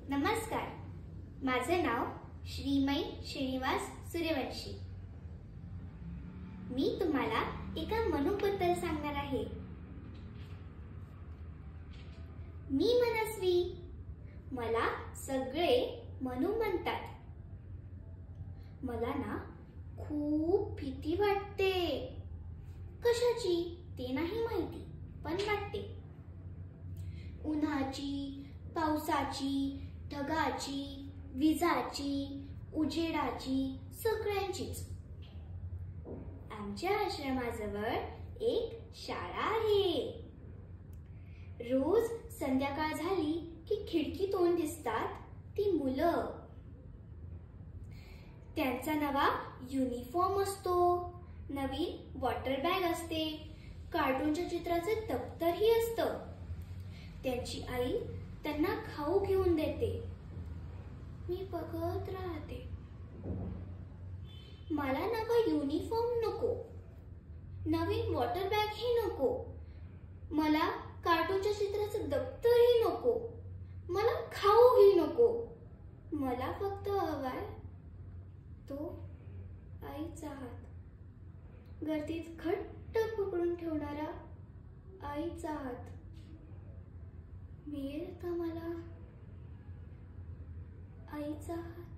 नमस्कार, माझे नाव श्रीमयी श्रीनिवास सूर्यवंशी। मी तुम्हाला एका मनूबद्दल सांगणार आहे। मी मनस्वी, मला सगळे मनू म्हणतात। मला ना खूप भीती वाटते। कशाची ते नाही माहिती, पण वाटते। उन्हाची, पावसाची, ढगाची, विजाची, उजेडाची, सगळ्यांचीच। आमच्या आश्रमाजवळ एक शाळा आहे। रोज संध्याकाळ झाली की खिडकीतून दिसतात ती मुलं। त्यांचा नवा युनिफॉर्म असतो, नवीन वॉटर बॅग असते, कार्टूनच्या चित्राचे दप्तरही असतं। त्यांची आई त्यांना खाऊ घेऊन देते। मी बघत राहते। मला नवा युनिफॉर्म नको, नवीन वॉटर बॅग ही नको, मला कार्टूनच्या चित्राचं दप्तरही नको, मला खाऊही नको। मला फक्त हवाय तो आईचा हात, गर्दीत घट्ट पकडून ठेवणारा आईचा हात। मिळेल का मला आईचा हात?